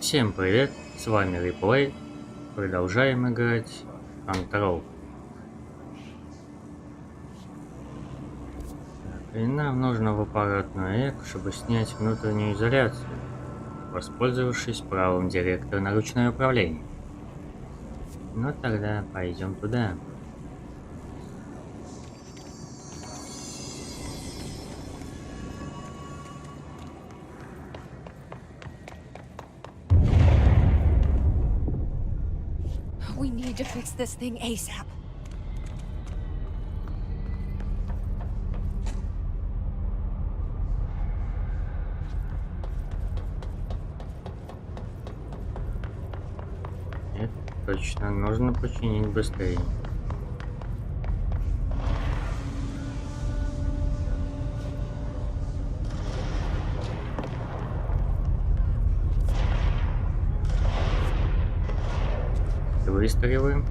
Всем привет, с вами Reaplay, продолжаем играть Control. И нам нужно в аппаратную, чтобы снять внутреннюю изоляцию, воспользовавшись правом директора на ручное управление. Ну тогда пойдем туда. We need to fix this thing ASAP. Это точно нужно починить быстрее. Выстрелы.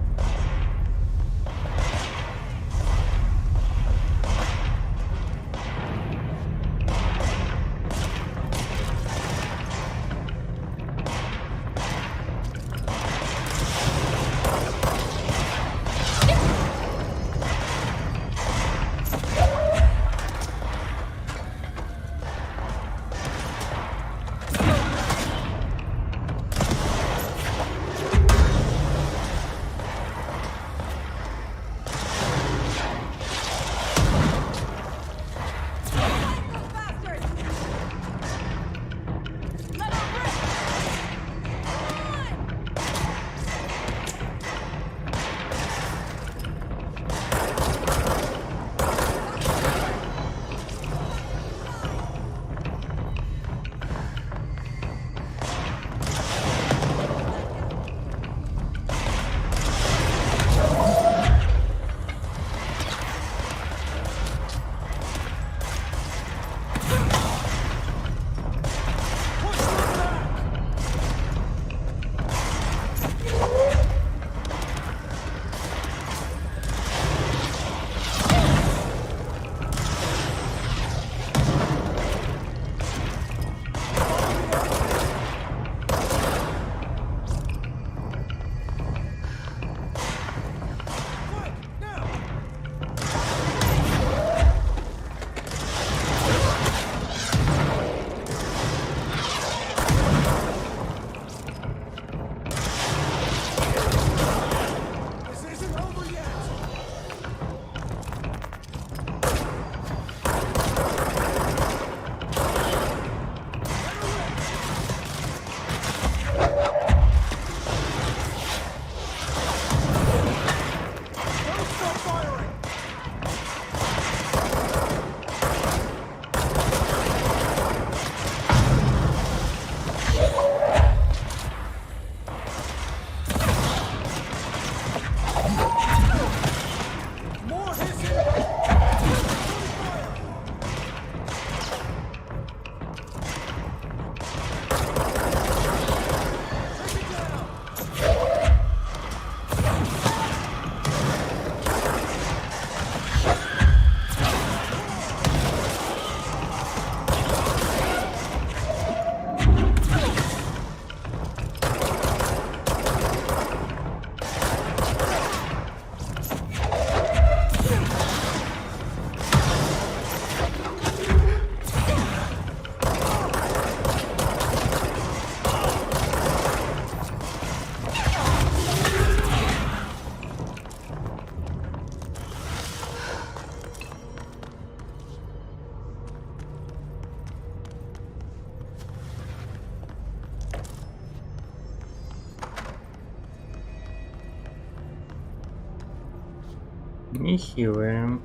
Нехилые.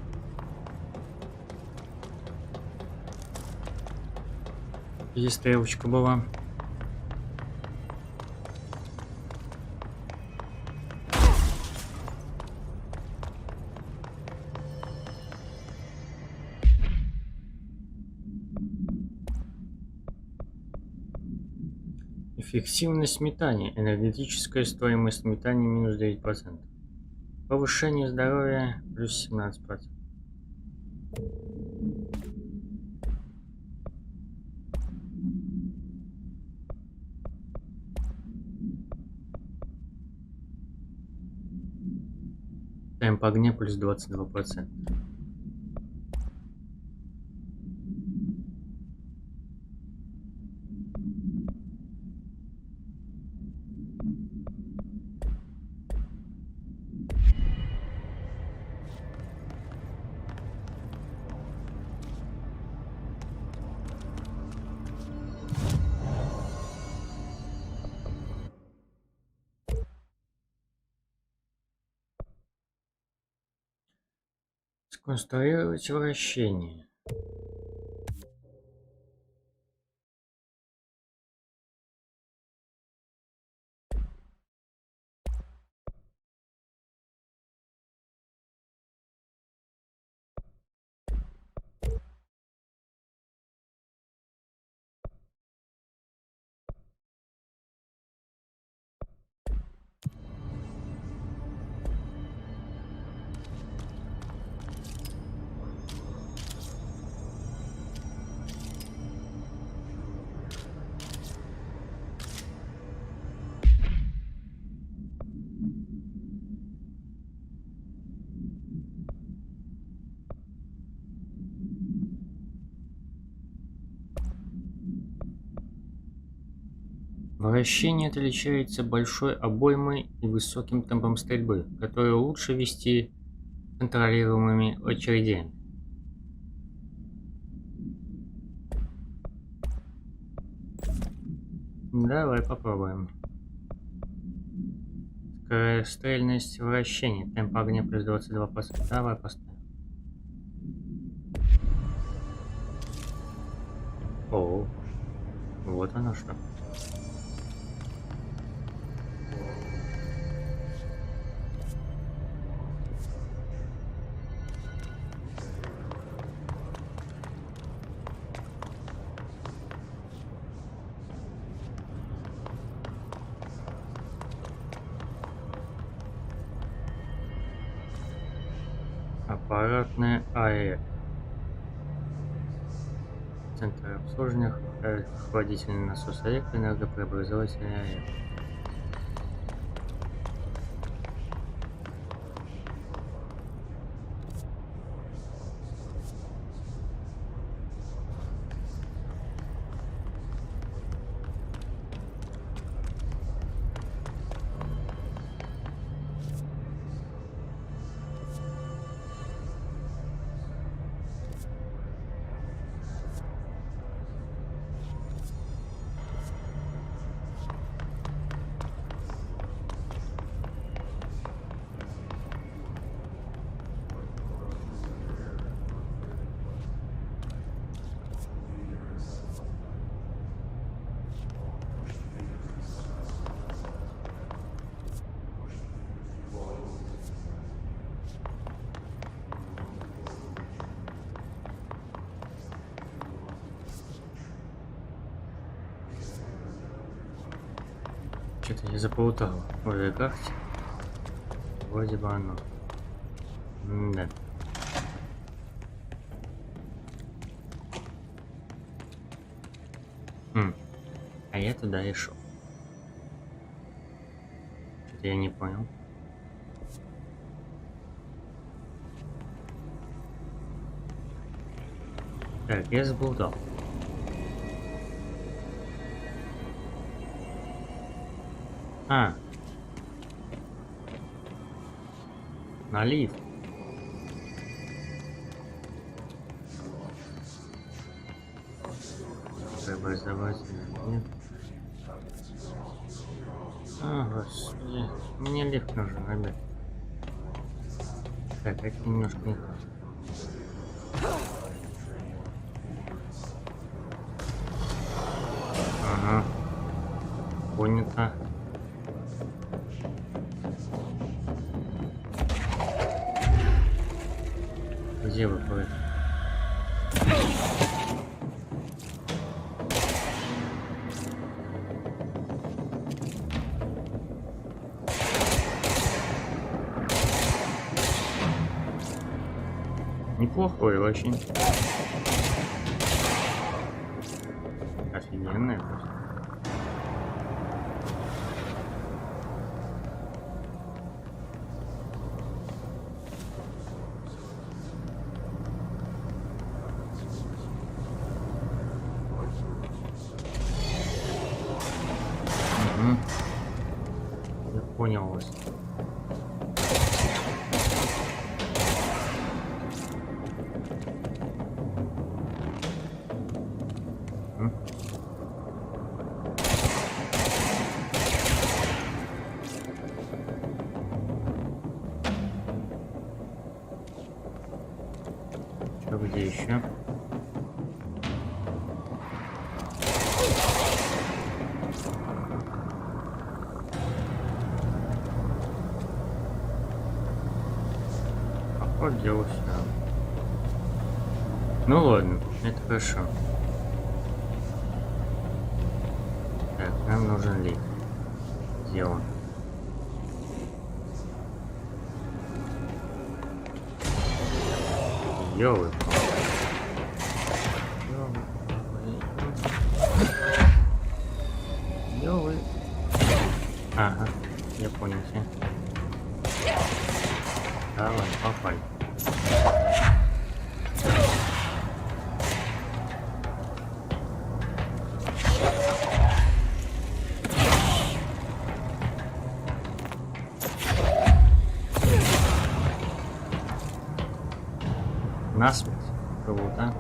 Здесь стрелочка была. Эффективность метания. Энергетическая стоимость метания минус 9%. Повышение здоровья плюс 17%. Темп огня плюс 22%. Сконструировать вращение. Вращение отличается большой обоймой и высоким темпом стрельбы, которые лучше вести контролируемыми очередями. Давай попробуем. Скорострельность вращения. Темп огня плюс 22%. Давай поставим. О, вот оно что. Аппаратная АЭ. Центр обслуживания, охладительный насос АЭ, энергопреобразователь АЭ. Что-то я заплутал. В этой карте. Вроде бы оно. Да. А я туда и шел. Что-то я не понял. Так, я заблудал. Налив. Преобразователь. Нет. Господи. Мне лифт нужен, ребят. Так, это немножко не так. Ага. Понято. Где вы ходите? Неплохой очень. Офигенная просто. понял вас. Что, где еще? Вот дело все. Ну ладно, это хорошо. Так, нам нужен лифт. Где он? Ёлы. Ёлы. Ага, я понял все. Давай, попали. Насмерть кого-то.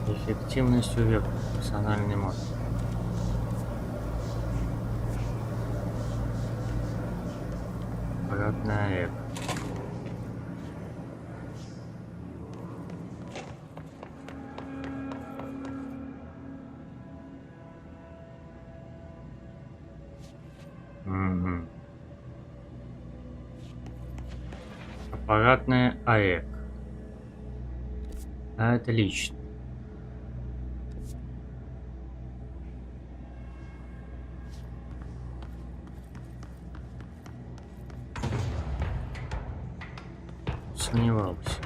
Эффективность вверх. Персональный мод. Аппаратная. Угу. Аппаратная АЭК. Отлично. Сомневался.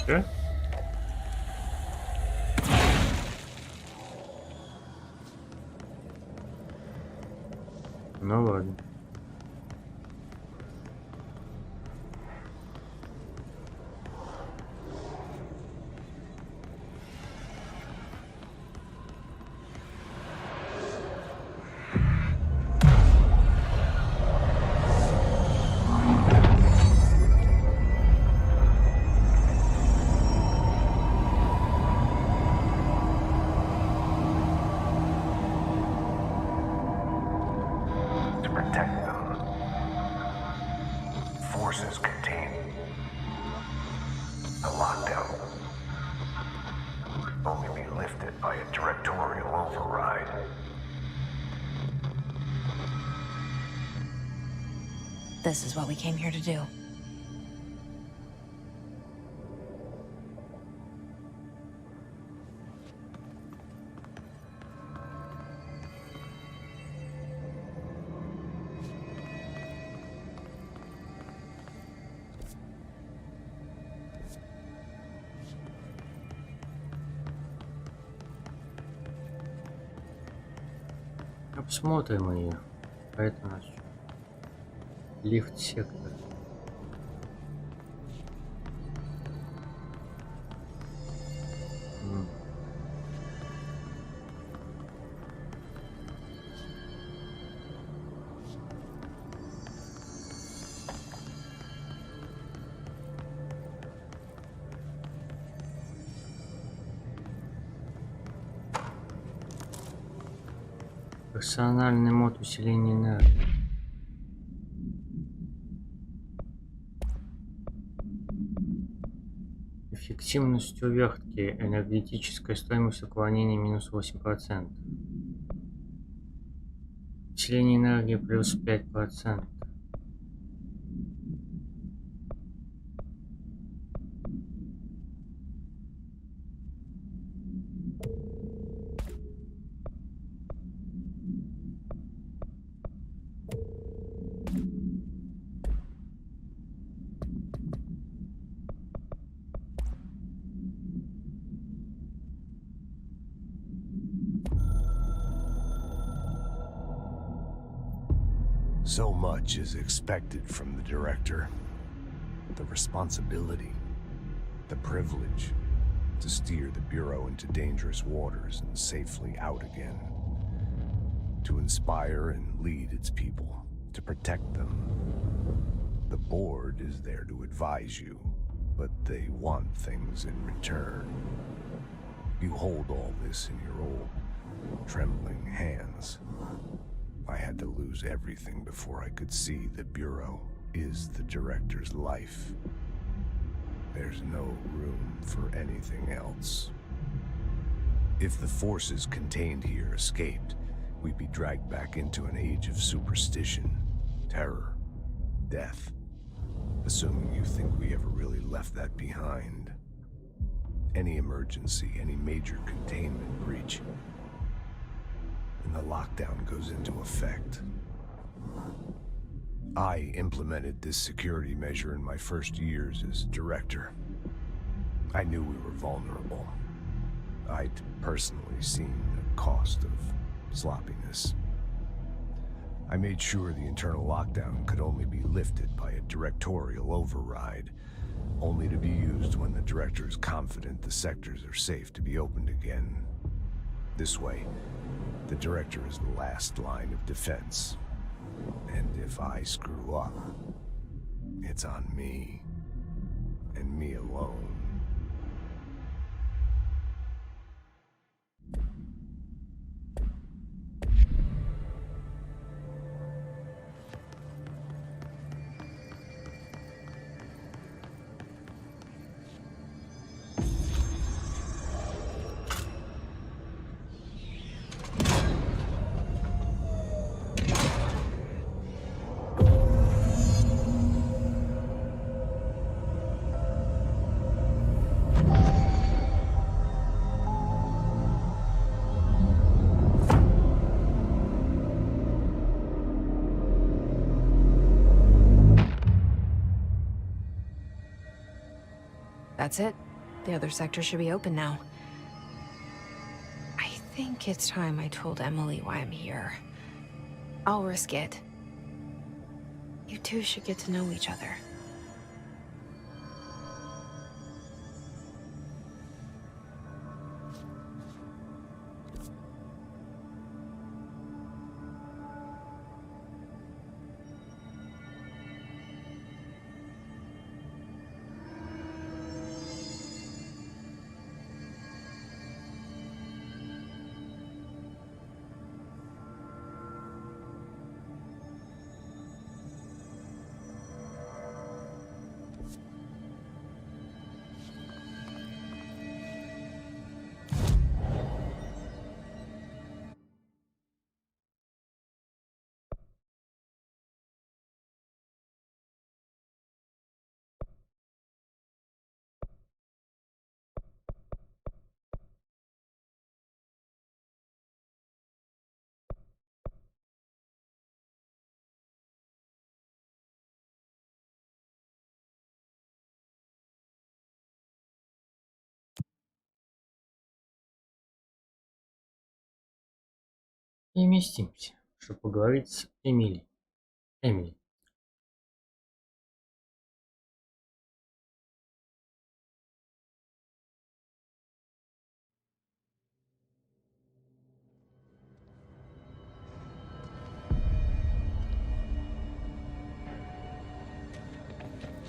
Что? Ну ладно. This is what we came here to do. Посмотрим ее. Поэтому лифт сектор. Персональный мод усиления энергии. Совместимость увертки. Энергетическая стоимость уклонения минус 8%. Усиление энергии плюс 5%. So much is expected from the director. The responsibility, the privilege to steer the Bureau into dangerous waters and safely out again. To inspire and lead its people, to protect them. The board is there to advise you, but they want things in return. You hold all this in your old, trembling hands. I had to lose everything before I could see the Bureau is the director's life. There's no room for anything else. If the forces contained here escaped, we'd be dragged back into an age of superstition, terror, death. Assuming you think we ever really left that behind. Any emergency, any major containment breach, and the lockdown goes into effect. I implemented this security measure in my first years as director. I knew we were vulnerable. I'd personally seen the cost of sloppiness. I made sure the internal lockdown could only be lifted by a directorial override, only to be used when the director is confident the sectors are safe to be opened again. This way, the director is the last line of defense. And if I screw up, it's on me, and me alone. That's it. The other sector should be open now. I think it's time I told Emily why I'm here. I'll risk it. You two should get to know each other. Переместимся, чтобы поговорить с Эмили. Эмили.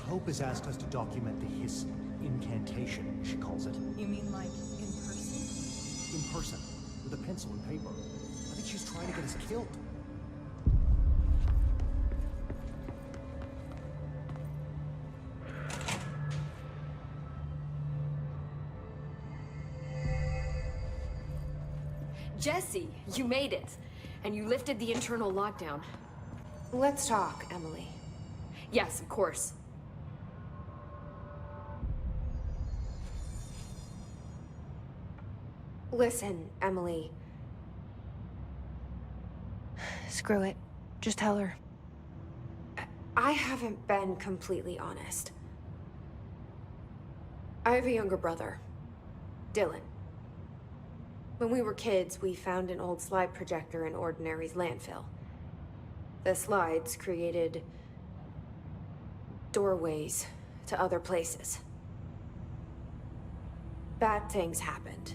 Hope has asked us to document the his incantation, she calls it. You mean like in person? In person, with a pencil and paper. I think she's trying to get us killed. Jesse, you made it. And you lifted the internal lockdown. Let's talk, Emily. Yes, of course. Listen, Emily. Screw it. Just tell her. I haven't been completely honest. I have a younger brother, Dylan. When we were kids, we found an old slide projector in Ordinary's landfill. The slides created doorways to other places. Bad things happened.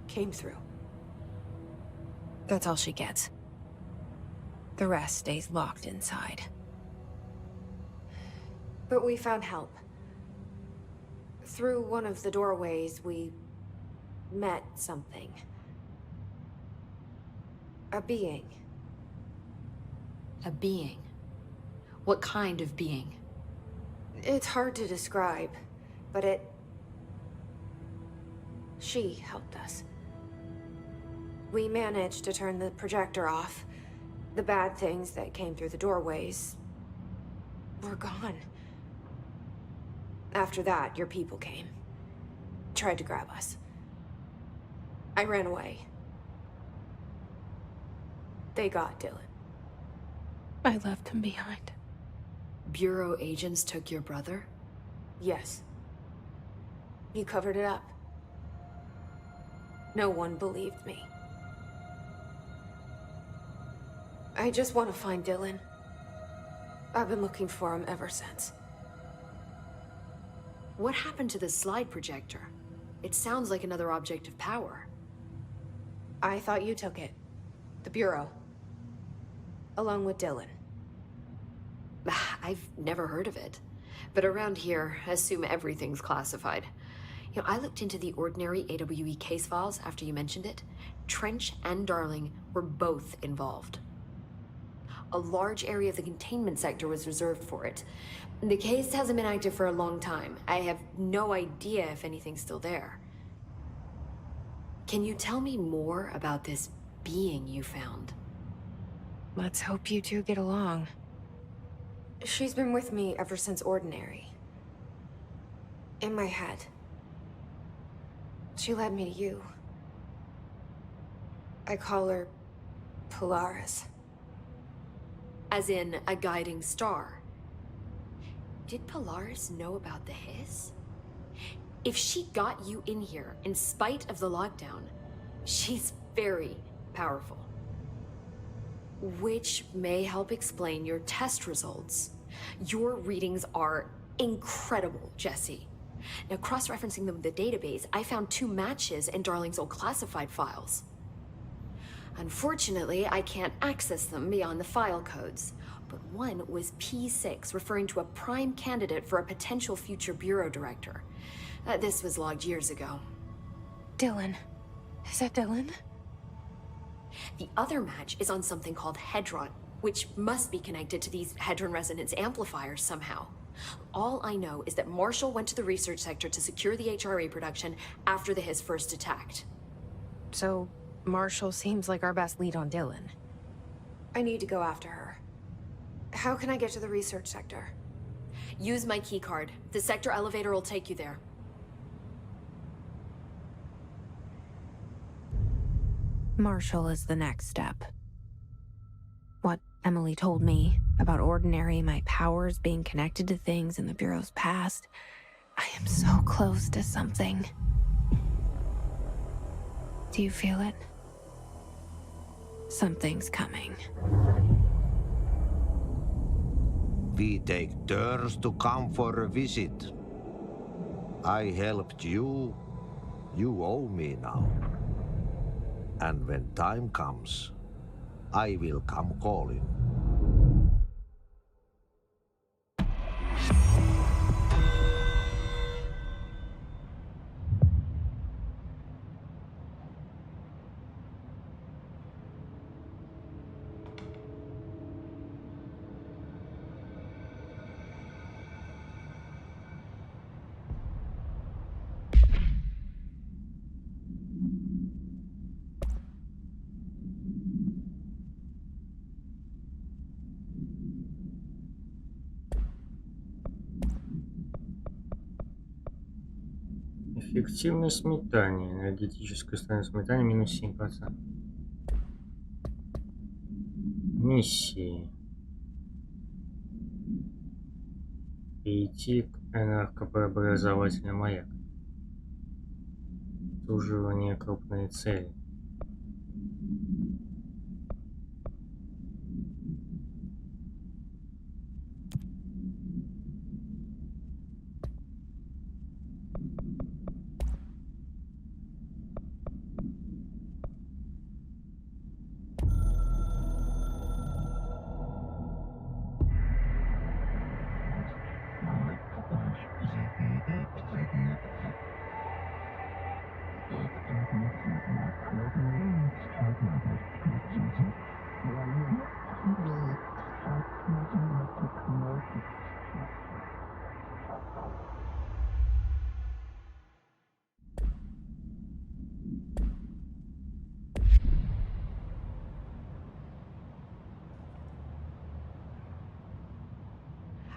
Came through. That's all she gets. The rest stays locked inside. But we found help. Through one of the doorways, we met something. A being. A being? What kind of being? It's hard to describe, but she helped us. We managed to turn the projector off. The bad things that came through the doorways were gone. After that, your people came. Tried to grab us. I ran away. They got Dylan. I left him behind. Bureau agents took your brother? Yes. You covered it up. No one believed me. I just want to find Dylan. I've been looking for him ever since. What happened to the slide projector? It sounds like another object of power. I thought you took it. The Bureau. Along with Dylan. I've never heard of it. But around here, assume everything's classified. You know, I looked into the Ordinary AWE case files after you mentioned it. Trench and Darling were both involved. A large area of the containment sector was reserved for it. The case hasn't been active for a long time. I have no idea if anything's still there. Can you tell me more about this being you found? Let's hope you two get along. She's been with me ever since Ordinary. In my head. She led me to you. I call her Polaris. As in, a guiding star. Did Polaris know about the hiss? If she got you in here in spite of the lockdown, she's very powerful. Which may help explain your test results. Your readings are incredible, Jesse. Now, cross-referencing them with the database, I found 2 matches in Darling's old classified files. Unfortunately, I can't access them beyond the file codes, but one was P6, referring to a prime candidate for a potential future bureau director. This was logged years ago. Dylan. Is that Dylan? The other match is on something called Hedron, which must be connected to these Hedron resonance amplifiers somehow. All I know is that Marshall went to the research sector to secure the HRA production after the hiss first attacked. So, Marshall seems like our best lead on Dylan. I need to go after her. How can I get to the research sector? Use my key card. The sector elevator will take you there. Marshall is the next step. What Emily told me about Ordinary, my powers being connected to things in the Bureau's past. I am so close to something. Do you feel it? Something's coming. We take turns to come for a visit. I helped you. You owe me now. And when time comes, I will come calling. Эффективность метания. Энергетическое стоимость метания минус 7%. Миссии. Перейти к энергопреобразовательному маяк. Обслуживание крупной цели.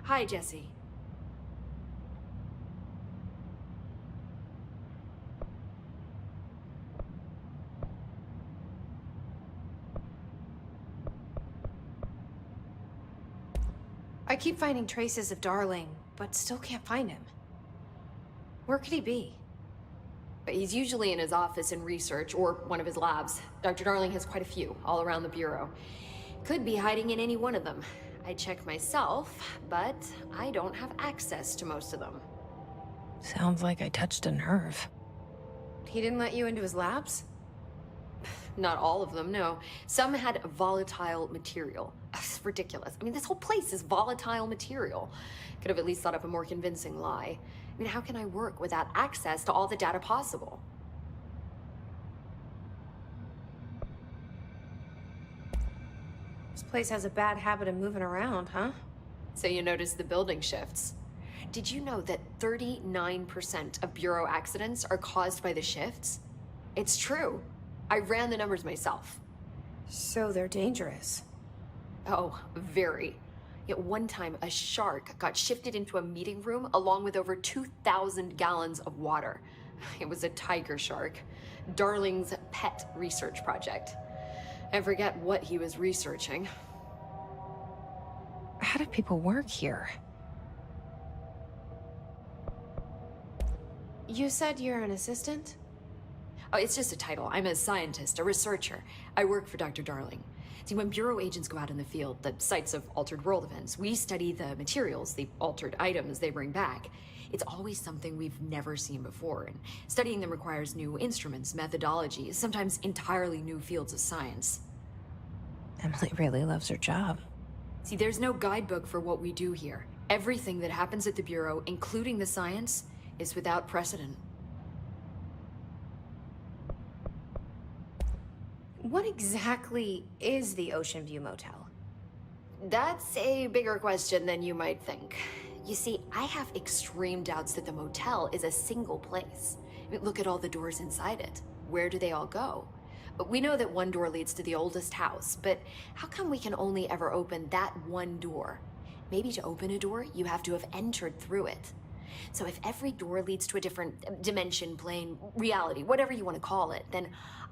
Hi, Jesse. I keep finding traces of Darling, but still can't find him. Where could he be? He's usually in his office in research or one of his labs. Dr. Darling has quite a few all around the Bureau. Could be hiding in any one of them. I check myself, but I don't have access to most of them. Sounds like I touched a nerve. He didn't let you into his labs? Not all of them, no. Some had volatile material. It's ridiculous. I mean, this whole place is volatile material. Could have at least thought up a more convincing lie. I mean, how can I work without access to all the data possible? This place has a bad habit of moving around, huh? So you notice the building shifts. Did you know that 39% of Bureau accidents are caused by the shifts? It's true. I ran the numbers myself. So they're dangerous. Oh, very. Yet one time, a shark got shifted into a meeting room along with over 2,000 gallons of water. It was a tiger shark. Darling's pet research project. I forget what he was researching. How do people work here? You said you're an assistant? Oh, it's just a title. I'm a scientist, a researcher. I work for Dr. Darling. See, when Bureau agents go out in the field, the sites of altered world events, we study the materials, the altered items they bring back. It's always something we've never seen before, and studying them requires new instruments, methodologies, sometimes entirely new fields of science. Emily really loves her job. See, there's no guidebook for what we do here. Everything that happens at the Bureau, including the science, is without precedent. What exactly is the Ocean View Motel? That's a bigger question than you might think. You see, I have extreme doubts that the motel is a single place. I mean, look at all the doors inside it. Where do they all go? We know that one door leads to the oldest house, but how come we can only ever open that one door? Maybe to open a door, you have to have entered through it. So if every door leads to a different dimension, plane, reality, whatever you want to call it, then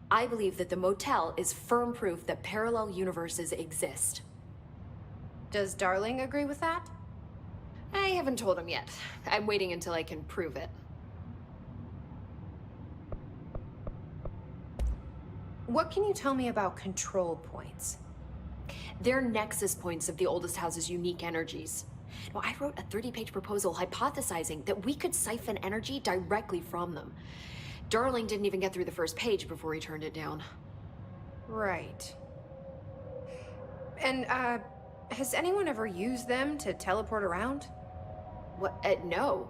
I believe that the motel is firm proof that parallel universes exist. Does Darling agree with that? I haven't told him yet. I'm waiting until I can prove it. What can you tell me about control points? They're nexus points of the oldest house's unique energies. Now, I wrote a 30-page proposal hypothesizing that we could siphon energy directly from them. Darling didn't even get through the first page before he turned it down. Right. And, has anyone ever used them to teleport around? What? No.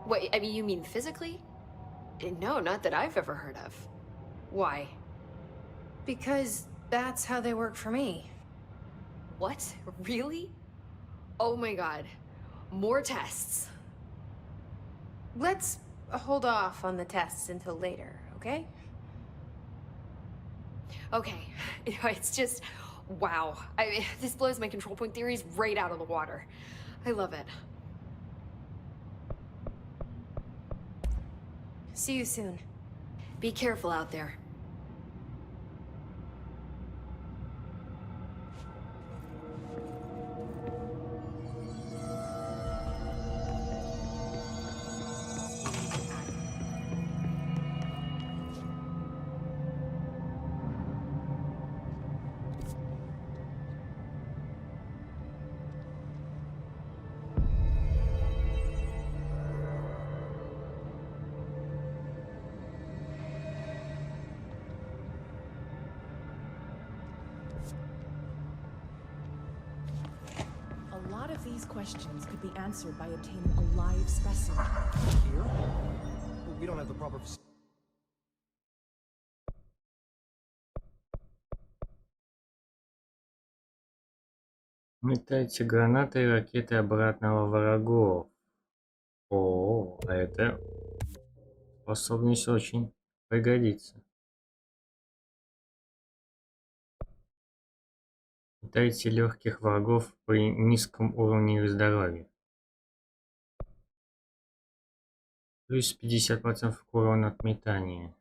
What, I mean, you mean physically? No, not that I've ever heard of. Why? Because that's how they work for me. What? Really? Oh my god. More tests. Let's hold off on the tests until later, okay? Okay. It's just, wow. This blows my control point theories right out of the water. I love it. See you soon. Be careful out there. A lot of these questions could be answered by obtaining a live specimen. Here? But we don't have the proper... Метайте гранаты и ракеты обратного врагов. О, а эта способность очень пригодится. Метайте легких врагов при низком уровне их здоровья. Плюс 50% к урону от метания.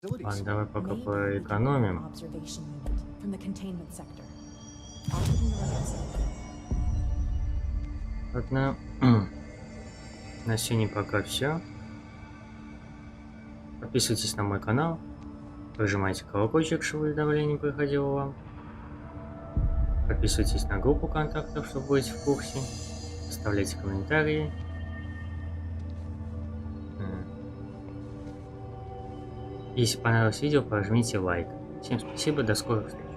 Ладно, давай пока поэкономим. Observation unit from the containment sector. I'll put in the right side. Ладно. На сегодня пока все. Подписывайтесь на мой канал. Нажимайте колокольчик, чтобы уведомление приходило вам. Подписывайтесь на группу контактов, чтобы быть в курсе. Оставляйте комментарии. Если понравилось видео, прожмите лайк. Всем спасибо, до скорых встреч.